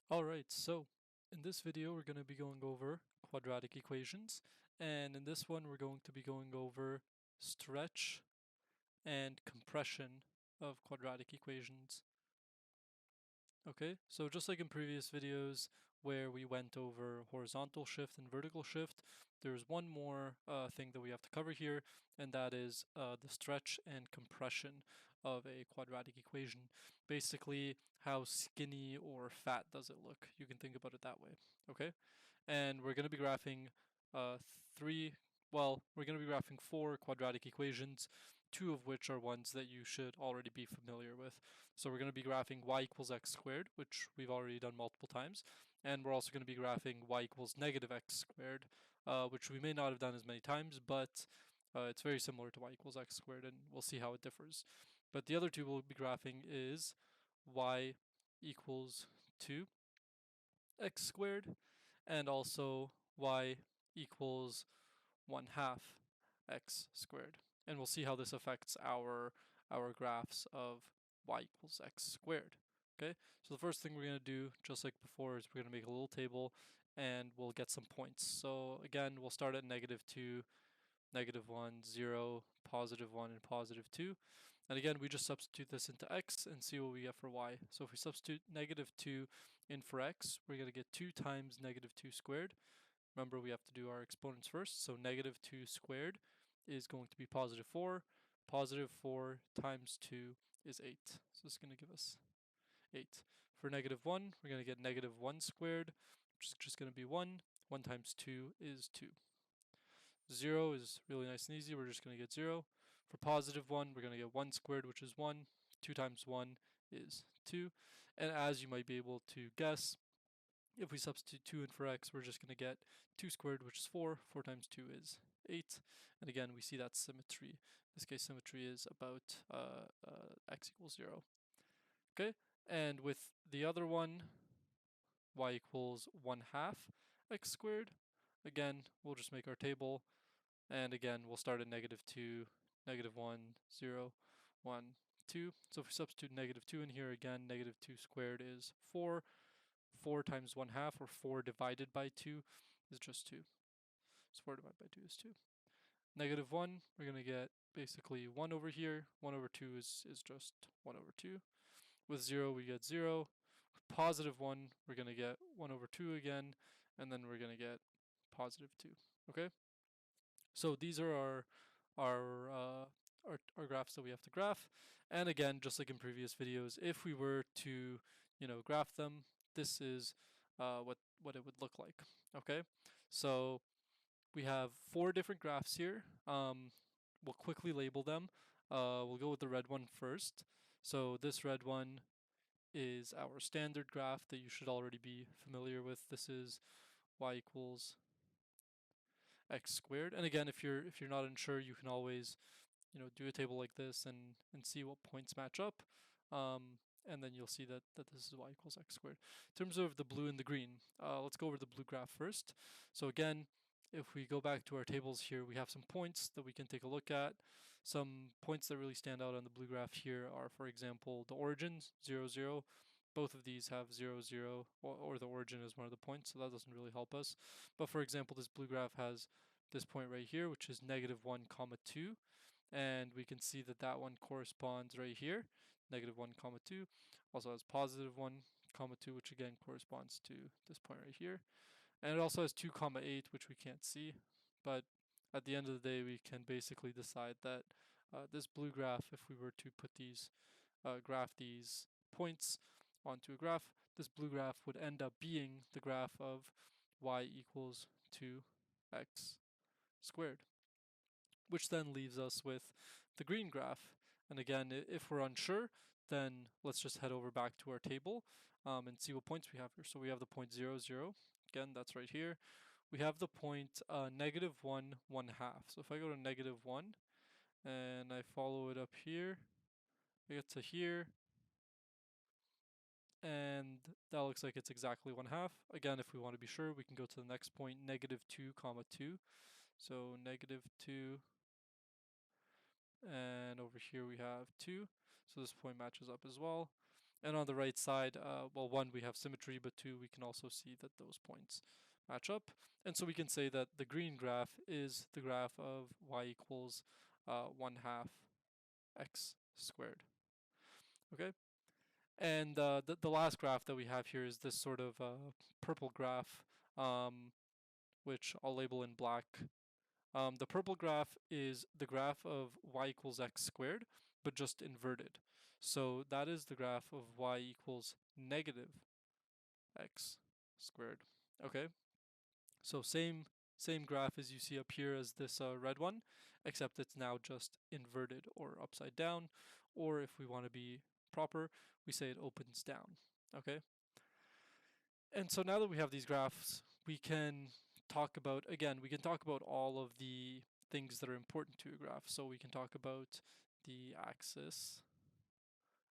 Alright, so in this video we're going to be going over quadratic equations, and in this one we're going to be going over stretch and compression of quadratic equations. Okay, so just like in previous videos where we went over horizontal shift and vertical shift, there's one more thing that we have to cover here, and that is the stretch and compression of a quadratic equation. Basically, how skinny or fat does it look? You can think about it that way. Okay, and we're going to be graphing we're going to be graphing four quadratic equations, two of which are ones that you should already be familiar with. So we're going to be graphing y equals x squared, which we've already done multiple times, and we're also going to be graphing y equals negative x squared, which we may not have done as many times, but it's very similar to y equals x squared, and we'll see how it differs. But the other two we'll be graphing is y equals 2 x squared, and also y equals 1/2 x squared. And we'll see how this affects our graphs of y equals x squared. Okay, so the first thing we're going to do, just like before, is we're going to make a little table and we'll get some points. So again, we'll start at -2, -1, 0, +1, and +2. And again, we just substitute this into x and see what we get for y. So if we substitute -2 in for x, we're going to get 2 times -2 squared. Remember, we have to do our exponents first. So -2 squared is going to be +4. +4 times 2 is 8. So this is going to give us 8. For -1, we're going to get -1 squared, which is just going to be 1. 1 times 2 is 2. 0 is really nice and easy. We're just going to get 0. For +1, we're going to get 1 squared, which is 1. 2 times 1 is 2. And as you might be able to guess, if we substitute 2 in for x, we're just going to get 2 squared, which is 4. 4 times 2 is 8. And again, we see that symmetry. In this case, symmetry is about x equals 0. Okay, and with the other one, y equals 1/2 x squared. Again, we'll just make our table. And again, we'll start at -2, -1, 0, 1, 2. So if we substitute -2 in here, again, -2 squared is 4. 4 times 1/2, or 4 divided by 2, is just 2. So 4 divided by 2 is 2. -1, we're going to get basically 1 over here. 1 over 2 is just 1 over 2. With 0, we get 0. With +1, we're going to get 1 over 2 again, and then we're going to get +2. Okay? So these are our our graphs that we have to graph. And again, just like in previous videos, if we were to, graph them, this is what it would look like. Okay, so we have four different graphs here. We'll quickly label them. We'll go with the red one first. So this red one is our standard graph that you should already be familiar with. This is y equals x squared. And again, if you're not unsure, you can always do a table like this and see what points match up. And then you'll see that this is y equals x squared. In terms of the blue and the green, let's go over the blue graph first. So again, if we go back to our tables here, we have some points that we can take a look at. Some points that really stand out on the blue graph here are, for example, the origins, 0, 0. Both of these have 0, 0, or the origin is one of the points, so that doesn't really help us. But for example, this blue graph has this point right here, which is -1, 2. And we can see that that one corresponds right here, -1, 2. Also has +1, 2, which again corresponds to this point right here. And it also has 2, 8, which we can't see. But at the end of the day, we can basically decide that this blue graph, if we were to put these, graph these points onto a graph, this blue graph would end up being the graph of y equals 2x squared, which then leaves us with the green graph. And again, if we're unsure, then let's just head over back to our table and see what points we have here. So we have the point 0, 0. Again, that's right here. We have the point -1, 1/2. So if I go to -1 and I follow it up here, I get to here, and that looks like it's exactly 1/2. Again, if we want to be sure, we can go to the next point, -2, 2. So -2, and over here we have 2. So this point matches up as well. And on the right side, well, one, we have symmetry, but two, we can also see that those points match up. And so we can say that the green graph is the graph of y equals 1/2 x squared. Okay? And the last graph that we have here is this sort of purple graph, which I'll label in black. The purple graph is the graph of y equals x squared, but just inverted. So that is the graph of y equals negative x squared. Okay, so same graph as you see up here as this red one, except it's now just inverted or upside down, or if we want to be proper, we say it opens down. Okay, and so now that we have these graphs, we can talk about, again, we can talk about all of the things that are important to a graph. So we can talk about the axis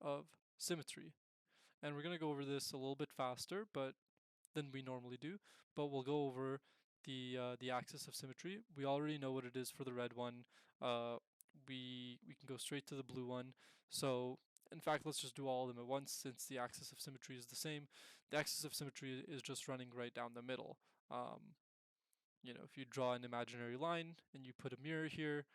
of symmetry. And we're going to go over this a little bit faster than we normally do, but we'll go over the axis of symmetry. We already know what it is for the red one. We can go straight to the blue one. So in fact, let's just do all of them at once since the axis of symmetry is the same. The axis of symmetry is just running right down the middle. You know, if you draw an imaginary line and you put a mirror here,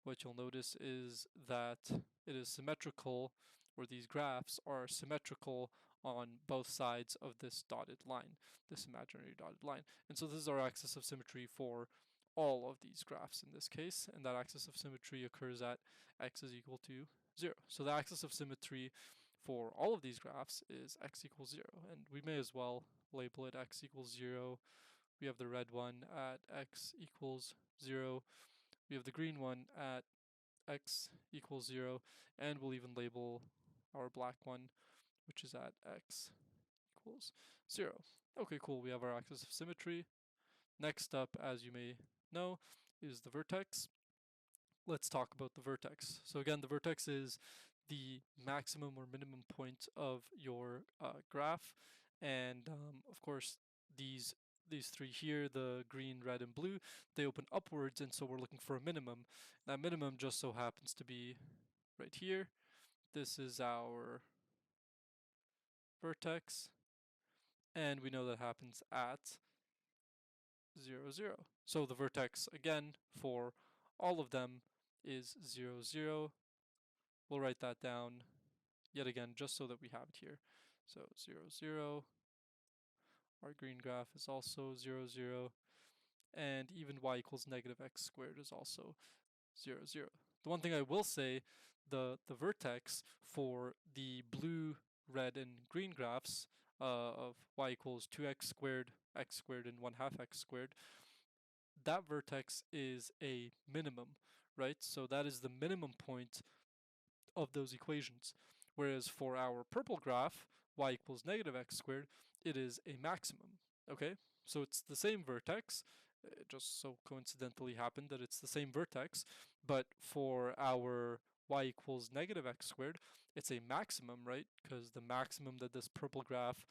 what you'll notice is that it is symmetrical, or these graphs are symmetrical on both sides of this dotted line, this imaginary dotted line. And so this is our axis of symmetry for all of these graphs in this case, and that axis of symmetry occurs at x is equal to 0. So the axis of symmetry for all of these graphs is x equals 0, and we may as well label it x equals 0. We have the red one at x equals 0. We have the green one at x equals 0, and we'll even label our black one, which is at x equals 0. Okay, cool, we have our axis of symmetry. Next up, as you may know, is the vertex. Let's talk about the vertex. So again, the vertex is the maximum or minimum point of your graph, and of course these three here, the green, red, and blue, they open upwards, and so we're looking for a minimum. That minimum just so happens to be right here. This is our vertex, and we know that happens at 0, 0. So the vertex, again, for all of them is 0, 0. We'll write that down yet again just so that we have it here. So 0, 0. Our green graph is also 0, 0. And even y equals negative x squared is also 0, 0. The one thing I will say, the vertex for the blue, red, and green graphs of y equals 2x squared, and 1/2 x squared, that vertex is a minimum, right? So that is the minimum point of those equations. Whereas for our purple graph, y equals negative x squared, it is a maximum, okay? So it's the same vertex. It just so coincidentally happened that it's the same vertex, but for our y equals negative x squared, it's a maximum, right? Because the maximum that this purple graph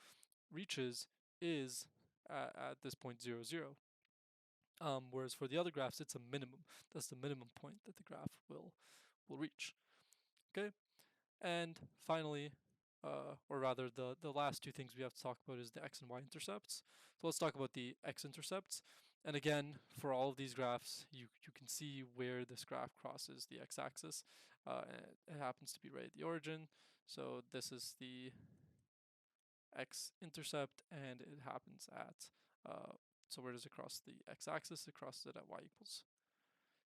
reaches is at this point 0, 0. Whereas for the other graphs, it's a minimum. That's the minimum point that the graph will reach. Okay, and finally, or rather, the last two things we have to talk about is the x and y intercepts. So let's talk about the x-intercepts. And again, for all of these graphs, you can see where this graph crosses the x-axis. And it happens to be right at the origin. So this is the x-intercept, and it happens at, so where does it cross the x-axis? It crosses it at y equals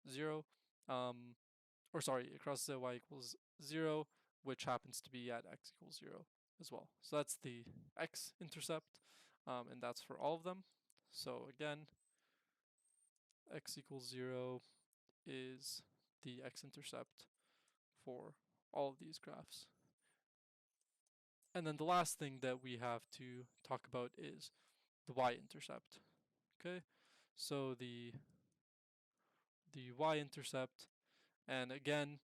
0. Or sorry, it crosses at y equals 0, which happens to be at x equals 0 as well. So that's the x-intercept, and that's for all of them. So again, x equals 0 is the x-intercept for all of these graphs. And then the last thing that we have to talk about is the y-intercept. Okay, so the y-intercept, and again,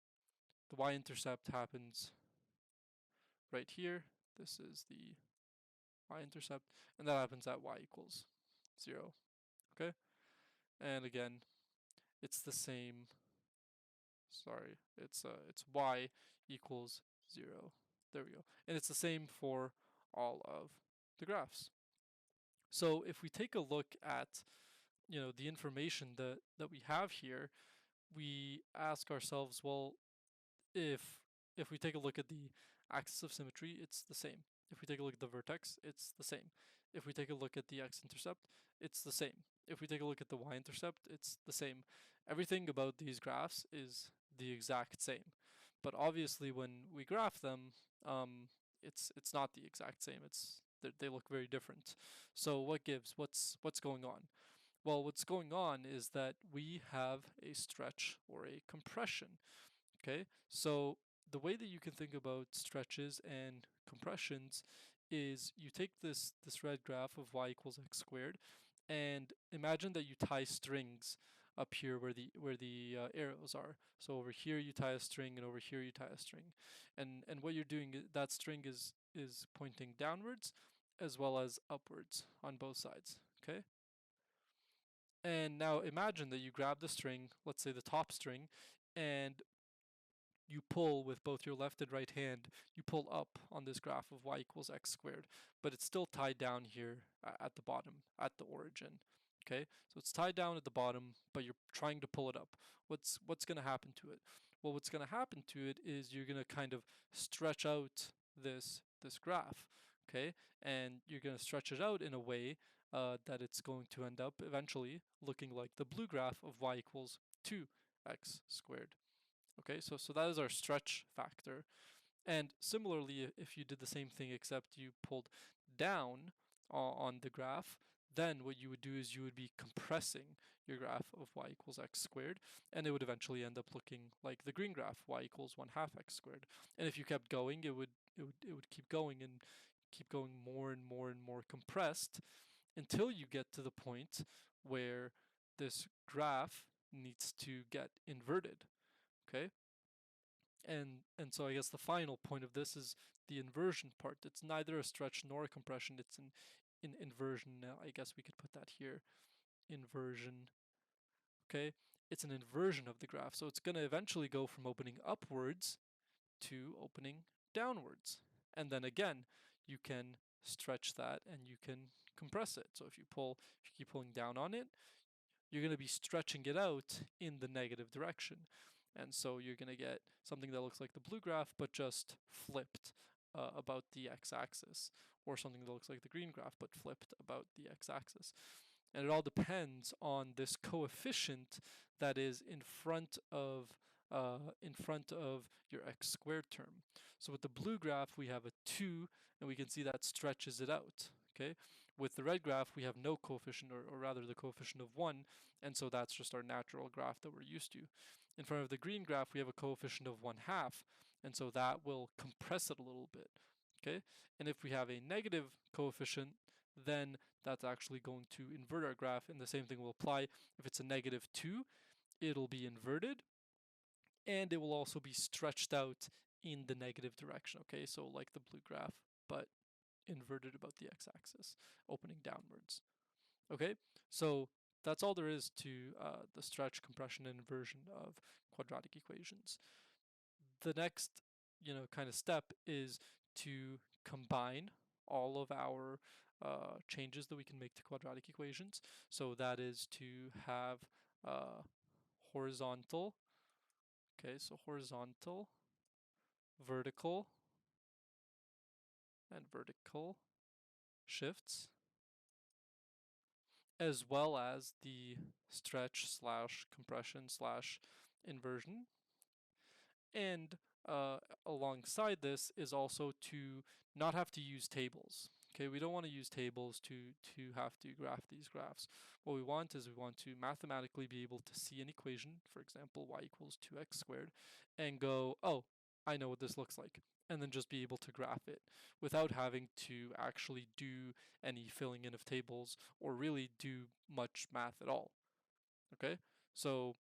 the y-intercept happens right here. This is the y-intercept, and that happens at y equals 0. Okay, and again, it's the same. Sorry, it's y equals 0. There we go. And it's the same for all of the graphs. So if we take a look at, the information that we have here, we ask ourselves, well, if we take a look at the axis of symmetry, it's the same. If we take a look at the vertex, it's the same. If we take a look at the X-intercept, it's the same. If we take a look at the Y-intercept, it's the same. Everything about these graphs is the exact same. But obviously when we graph them, it's not the exact same. They look very different. So what gives? What's going on? Well, what's going on is that we have a stretch or a compression. Okay, so the way that you can think about stretches and compressions is you take this red graph of y equals x squared, and imagine that you tie strings up here where the arrows are. So over here you tie a string, and over here you tie a string, and what you're doing, that string is pointing downwards as well as upwards on both sides. Okay. And now imagine that you grab the string, let's say the top string, and you pull with both your left and right hand, you pull up on this graph of y equals x squared, but it's still tied down here at the bottom, at the origin. Okay, so it's tied down at the bottom, but you're trying to pull it up. What's going to happen to it? Well, what's going to happen to it is you're going to kind of stretch out this graph, okay, and you're going to stretch it out in a way that it's going to end up eventually looking like the blue graph of y equals 2x squared. Okay, so that is our stretch factor. And similarly, if you did the same thing except you pulled down on the graph, then what you would do is you would be compressing your graph of y equals x squared, and it would eventually end up looking like the green graph, y equals 1/2 x squared. And if you kept going, it would keep going and keep going more and more and more compressed until you get to the point where this graph needs to get inverted. Okay, and so I guess the final point of this is the inversion part. It's neither a stretch nor a compression. It's an inversion. Now I guess we could put that here. Inversion. Okay, it's an inversion of the graph. So it's going to eventually go from opening upwards to opening downwards. And then again, you can stretch that and you can compress it. So if you keep pulling down on it, you're going to be stretching it out in the negative direction. And so you're going to get something that looks like the blue graph, but just flipped about the x-axis, or something that looks like the green graph, but flipped about the x-axis. And it all depends on this coefficient that is in front of your x squared term. So with the blue graph, we have a 2, and we can see that stretches it out. Okay, with the red graph, we have no coefficient, or rather the coefficient of 1, and so that's just our natural graph that we're used to. In front of the green graph, we have a coefficient of 1/2, and so that will compress it a little bit. Okay, and if we have a negative coefficient, then that's actually going to invert our graph, and the same thing will apply. If it's a -2, it'll be inverted, and it will also be stretched out in the negative direction. Okay, so like the blue graph, but inverted about the x-axis, opening downwards. Okay, so that's all there is to the stretch, compression, and inversion of quadratic equations. The next, kind of step is to combine all of our changes that we can make to quadratic equations. So that is to have horizontal, okay, so horizontal, vertical, and vertical shifts, as well as the stretch slash compression slash inversion. And alongside this is also to not have to use tables. Okay, we don't want to use tables to have to graph these graphs. What we want is we want to mathematically be able to see an equation, for example, y equals 2x squared, and go, oh, I know what this looks like, and then just be able to graph it without having to actually do any filling in of tables or really do much math at all. Okay, so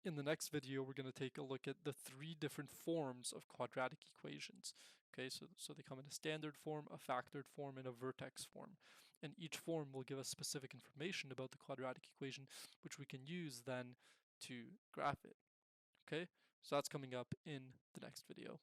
in the next video, we're going to take a look at the 3 different forms of quadratic equations. Okay, so they come in a standard form, a factored form, and a vertex form. And each form will give us specific information about the quadratic equation, which we can use then to graph it. Okay, so that's coming up in the next video.